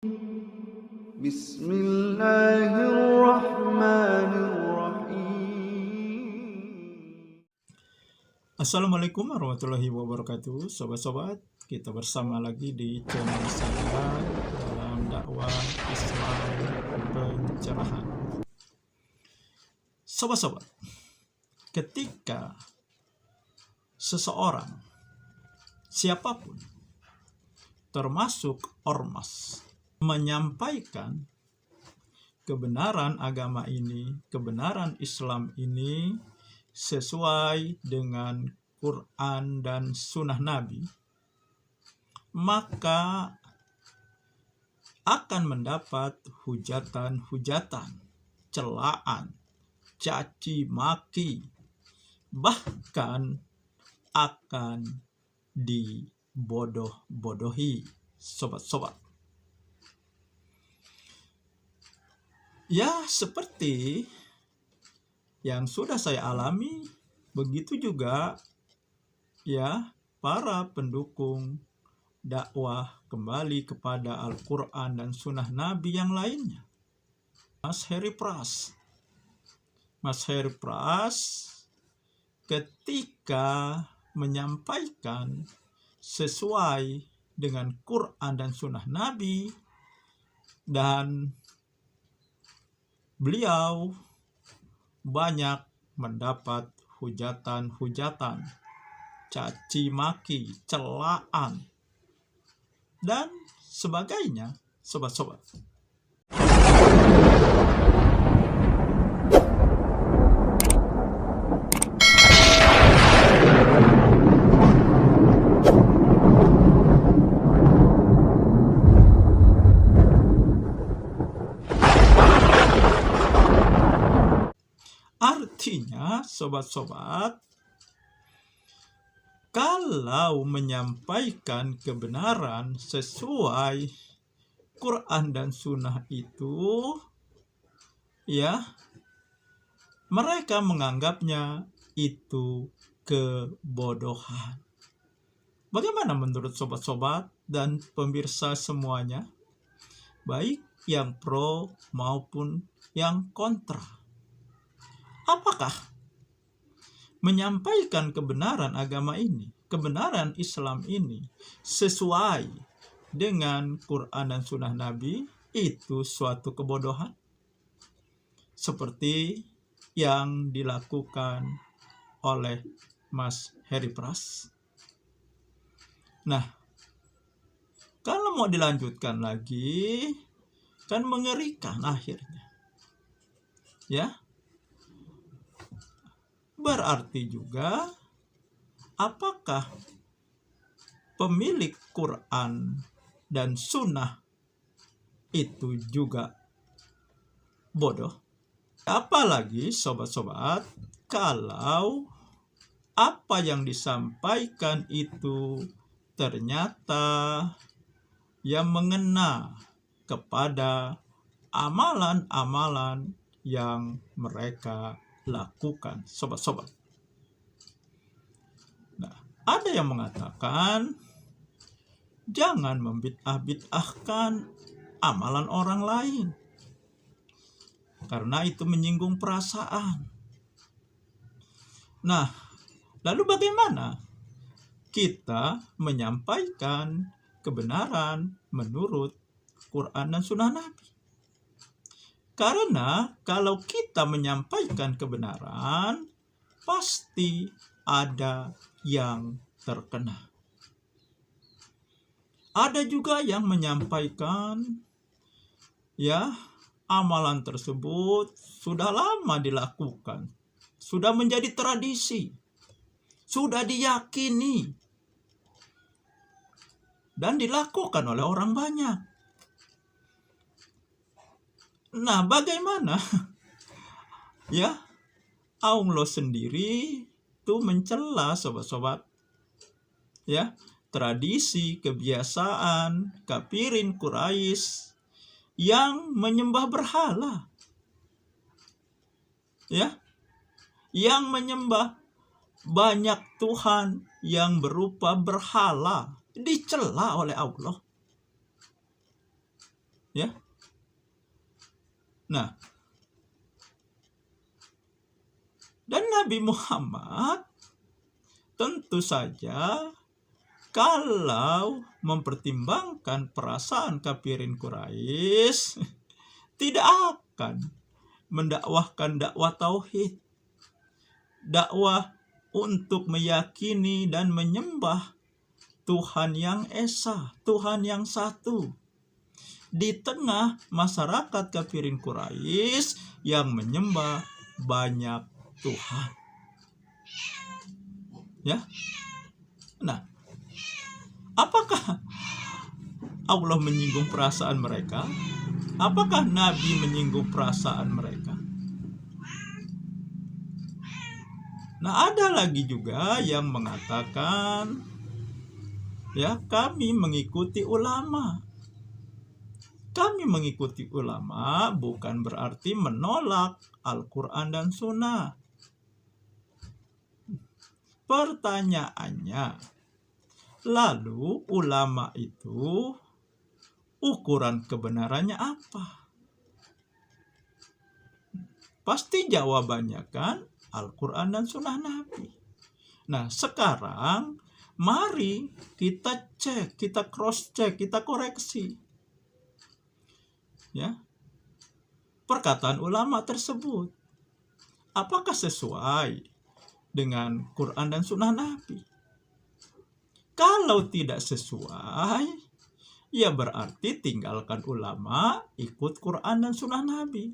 Bismillahirrahmanirrahim. Assalamualaikum warahmatullahi wabarakatuh. Sobat-sobat, kita bersama lagi di channel saya dalam dakwah Islam pencerahan. Sobat-sobat, ketika seseorang, siapapun, termasuk ormas, menyampaikan kebenaran agama ini, kebenaran Islam ini sesuai dengan Quran dan Sunnah Nabi, maka akan mendapat hujatan-hujatan, celaan, caci maki, bahkan akan dibodoh-bodohi, sobat-sobat. Ya, seperti yang sudah saya alami, begitu juga ya para pendukung dakwah kembali kepada Al-Quran dan Sunnah Nabi yang lainnya. Mas Heri Pras ketika menyampaikan sesuai dengan Quran dan Sunnah Nabi, dan beliau banyak mendapat hujatan-hujatan, caci maki, celaan, dan sebagainya, sobat-sobat. Artinya, sobat-sobat, kalau menyampaikan kebenaran sesuai Quran dan Sunnah itu, ya, mereka menganggapnya itu kebodohan. Bagaimana menurut sobat-sobat dan pemirsa semuanya, baik yang pro maupun yang kontra? Apakah menyampaikan kebenaran agama ini, kebenaran Islam ini sesuai dengan Quran dan Sunnah Nabi itu suatu kebodohan? Seperti yang dilakukan oleh Mas Heri Pras. Nah, kalau mau dilanjutkan lagi, kan mengerikan akhirnya. Ya, berarti juga, apakah pemilik Quran dan Sunnah itu juga bodoh? Apalagi sobat-sobat, kalau apa yang disampaikan itu ternyata yang mengena kepada amalan-amalan yang mereka lakukan, sobat-sobat. Nah, ada yang mengatakan jangan membid'ah-bid'ahkan amalan orang lain, karena itu menyinggung perasaan. Nah, lalu bagaimana kita menyampaikan kebenaran menurut Quran dan Sunnah Nabi? Karena kalau kita menyampaikan kebenaran, pasti ada yang terkena. Ada juga yang menyampaikan, ya, amalan tersebut sudah lama dilakukan, sudah menjadi tradisi, sudah diyakini, dan dilakukan oleh orang banyak. Nah, bagaimana? Ya, Allah sendiri itu mencela, sobat-sobat, ya, tradisi, kebiasaan kafirin Quraisy yang menyembah berhala, ya, yang menyembah banyak Tuhan yang berupa berhala, dicela oleh Allah. Ya. Nah, dan Nabi Muhammad tentu saja kalau mempertimbangkan perasaan kafirin Quraisy tidak akan mendakwahkan dakwah tauhid, dakwah untuk meyakini dan menyembah Tuhan yang esa, Tuhan yang satu, di tengah masyarakat kafirin Quraisy yang menyembah banyak Tuhan. Ya. Nah, apakah Allah menyinggung perasaan mereka? Apakah Nabi menyinggung perasaan mereka? Nah, ada lagi juga yang mengatakan, ya, kami mengikuti ulama. Kami mengikuti ulama bukan berarti menolak Al-Quran dan Sunnah. Pertanyaannya, lalu ulama itu ukuran kebenarannya apa? Pasti jawabannya kan Al-Quran dan Sunnah Nabi. Nah, sekarang mari kita cek, kita cross check, kita koreksi. Ya, perkataan ulama tersebut apakah sesuai dengan Quran dan Sunnah Nabi? Kalau tidak sesuai, ya berarti tinggalkan ulama, ikut Quran dan Sunnah Nabi.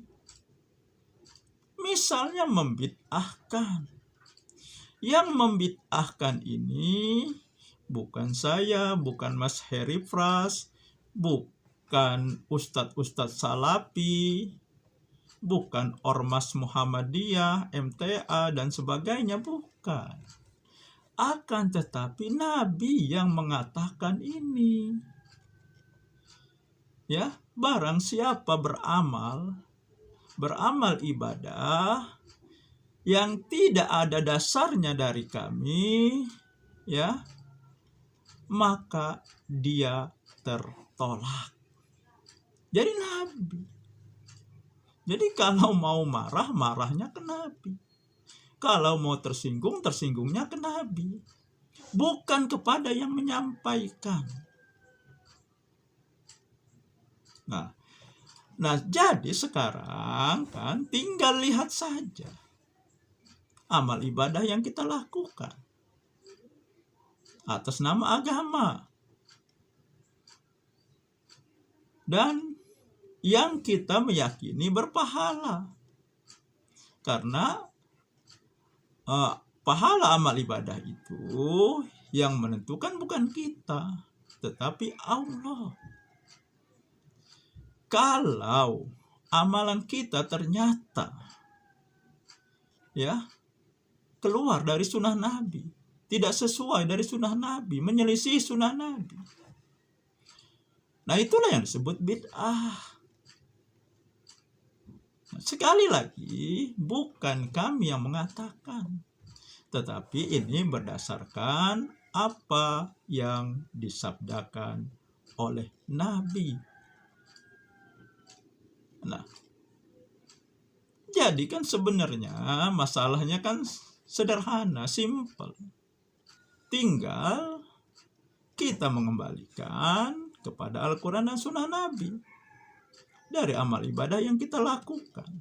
Misalnya membid'ahkan. Yang membid'ahkan ini bukan saya, bukan Mas Heri Pras, bukan Ustadz-Ustadz Salafi, bukan Ormas Muhammadiyah, MTA, dan sebagainya, bukan. Akan tetapi Nabi yang mengatakan ini. Ya, barang siapa beramal ibadah yang tidak ada dasarnya dari kami, ya, maka dia tertolak. Jadi Nabi. Jadi kalau mau marah, marahnya ke Nabi. Kalau mau tersinggung, tersinggungnya ke Nabi. Bukan kepada yang menyampaikan. Nah, jadi sekarang kan tinggal lihat saja amal ibadah yang kita lakukan atas nama agama. Dan yang kita meyakini berpahala. Karena pahala amal ibadah itu yang menentukan bukan kita, tetapi Allah. Kalau amalan kita ternyata ya keluar dari sunnah Nabi, tidak sesuai dari sunnah Nabi, menyelisih sunnah Nabi, nah itulah yang disebut bid'ah. Sekali lagi, bukan kami yang mengatakan, tetapi ini berdasarkan apa yang disabdakan oleh Nabi. Nah, jadi kan sebenarnya masalahnya kan sederhana, simple. Tinggal kita mengembalikan kepada Al-Quran dan Sunnah Nabi dari amal ibadah yang kita lakukan.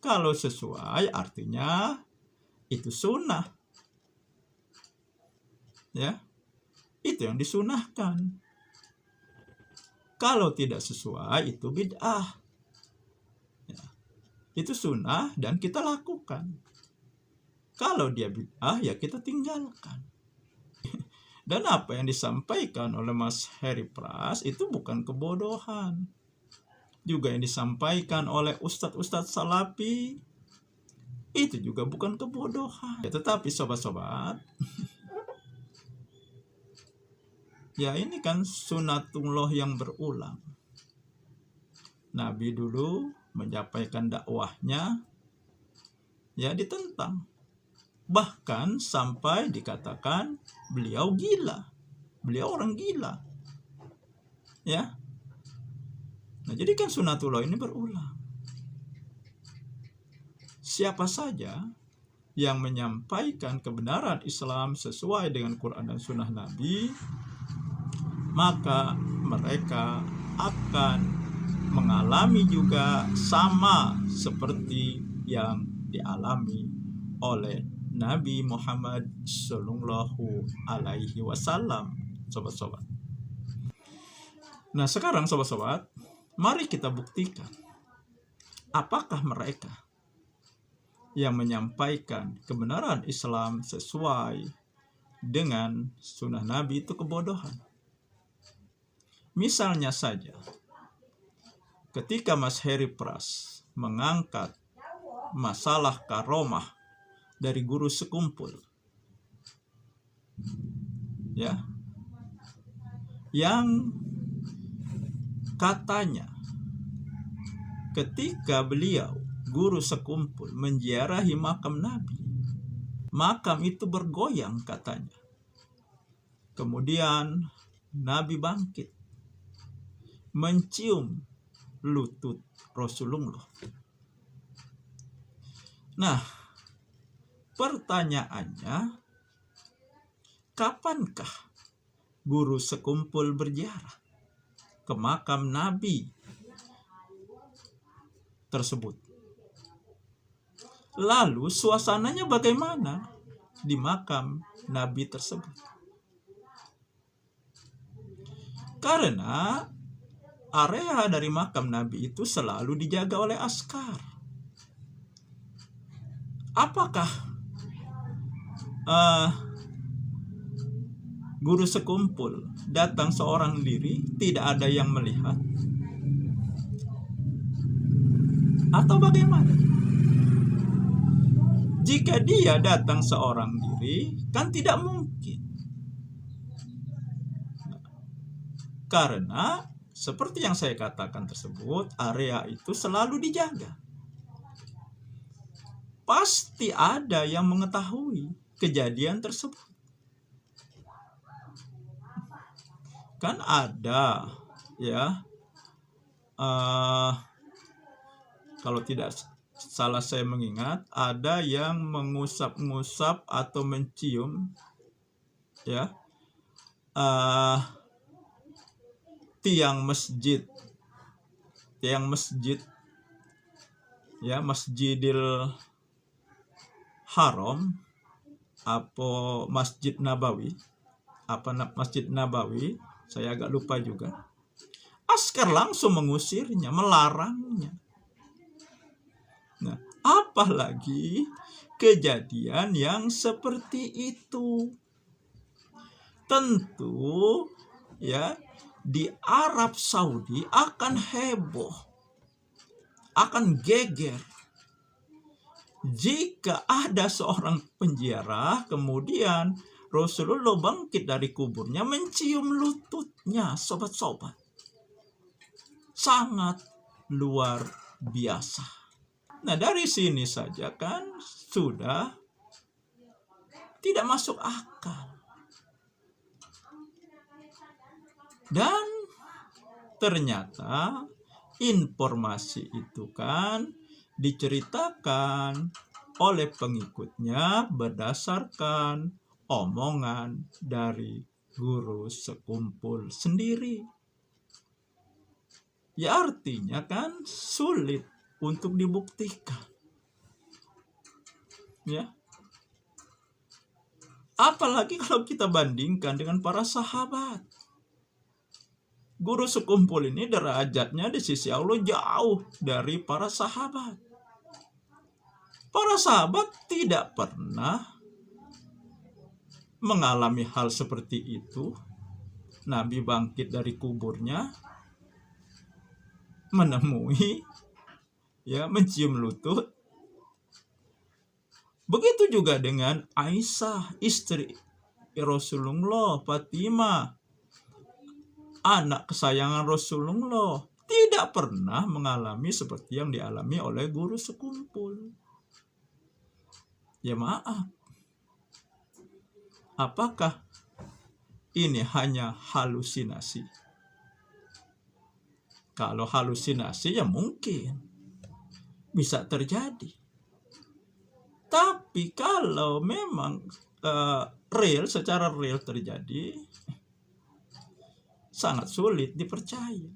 Kalau sesuai artinya itu sunnah. Ya, itu yang disunahkan. Kalau tidak sesuai itu bid'ah. Itu sunnah dan kita lakukan. Kalau dia bid'ah ya kita tinggalkan. Dan apa yang disampaikan oleh Mas Heri Pras itu bukan kebodohan. Juga yang disampaikan oleh Ustadz-Ustadz Salafi itu juga bukan kebodohan. Ya, tetapi sobat-sobat, ya ini kan sunatullah yang berulang. Nabi dulu menyampaikan dakwahnya ya ditentang, bahkan sampai dikatakan beliau gila, beliau orang gila, ya. Nah, jadi kan sunatullah ini berulang. Siapa saja yang menyampaikan kebenaran Islam sesuai dengan Quran dan Sunnah Nabi, maka mereka akan mengalami juga sama seperti yang dialami oleh Nabi Muhammad Sallallahu Alaihi Wasallam. Sobat-sobat. Nah, sekarang sobat-sobat, mari kita buktikan apakah mereka yang menyampaikan kebenaran Islam sesuai dengan sunnah Nabi itu kebodohan. Misalnya saja, ketika Mas Heri Pras mengangkat masalah karomah dari guru sekumpul, ya, yang katanya ketika beliau guru sekumpul menziarahi makam Nabi, makam itu bergoyang katanya. Kemudian Nabi bangkit mencium lutut Rasulullah. Nah, pertanyaannya, kapankah guru sekumpul berziarah ke makam Nabi tersebut? Lalu suasananya bagaimana di makam Nabi tersebut? Karena area dari makam Nabi itu selalu dijaga oleh askar. Apakah guru sekumpul datang seorang diri, tidak ada yang melihat? Atau bagaimana? Jika dia datang seorang diri, kan tidak mungkin. Karena seperti yang saya katakan tersebut, area itu selalu dijaga. Pasti ada yang mengetahui kejadian tersebut. Kan ada, ya, kalau tidak salah saya mengingat, ada yang mengusap-ngusap atau mencium, ya, tiang masjid, ya, Masjidil Haram, apa Masjid Nabawi, Masjid Nabawi, saya agak lupa juga. Askar langsung mengusirnya, melarangnya. Nah, apalagi kejadian yang seperti itu. Tentu, ya, di Arab Saudi akan heboh, akan geger jika ada seorang penziarah kemudian Rasulullah bangkit dari kuburnya mencium lututnya. Sobat-sobat, sangat luar biasa. Nah, dari sini saja kan sudah tidak masuk akal. Dan ternyata informasi itu kan diceritakan oleh pengikutnya berdasarkan omongan dari guru sekumpul sendiri. Ya, artinya kan sulit untuk dibuktikan. Ya. Apalagi kalau kita bandingkan dengan para sahabat. Guru sekumpul ini derajatnya di sisi Allah jauh dari para sahabat. Para sahabat tidak pernah mengalami hal seperti itu. Nabi bangkit dari kuburnya, menemui, ya, mencium lutut. Begitu juga dengan Aisyah, istri Rasulullah, Fatimah, anak kesayangan Rasulullah, tidak pernah mengalami seperti yang dialami oleh guru sekumpul. Ya, maaf, apakah ini hanya halusinasi? Kalau halusinasi ya mungkin bisa terjadi. Tapi kalau memang secara real terjadi, sangat sulit dipercaya.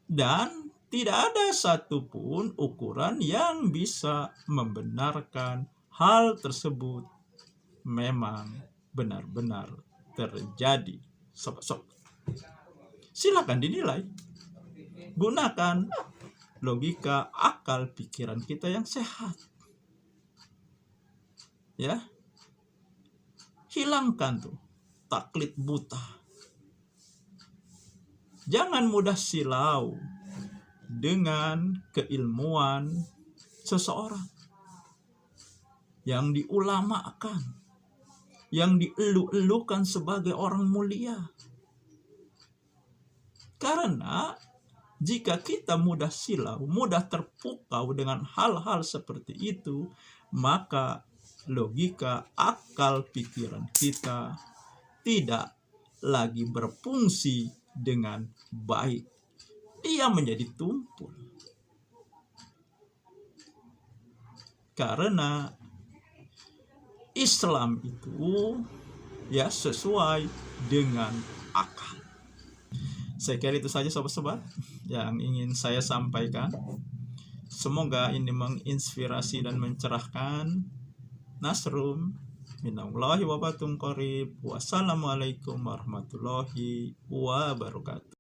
Dan tidak ada satupun ukuran yang bisa membenarkan hal tersebut memang benar-benar terjadi. Sob. Silakan dinilai. Gunakan logika, akal, pikiran kita yang sehat. Ya. Hilangkan tuh taklid buta. Jangan mudah silau dengan keilmuan seseorang yang diulamakan, yang dielu-elukan sebagai orang mulia. Karena jika kita mudah silau, mudah terpukau dengan hal-hal seperti itu, maka logika, akal, pikiran kita tidak lagi berfungsi dengan baik. Dia menjadi tumpul. Karena Islam itu ya sesuai dengan akal. Saya kira itu saja sobat-sobat yang ingin saya sampaikan. Semoga ini menginspirasi dan mencerahkan. Nasrum minallahi wa barakatuh. Wassalamualaikum warahmatullahi wabarakatuh.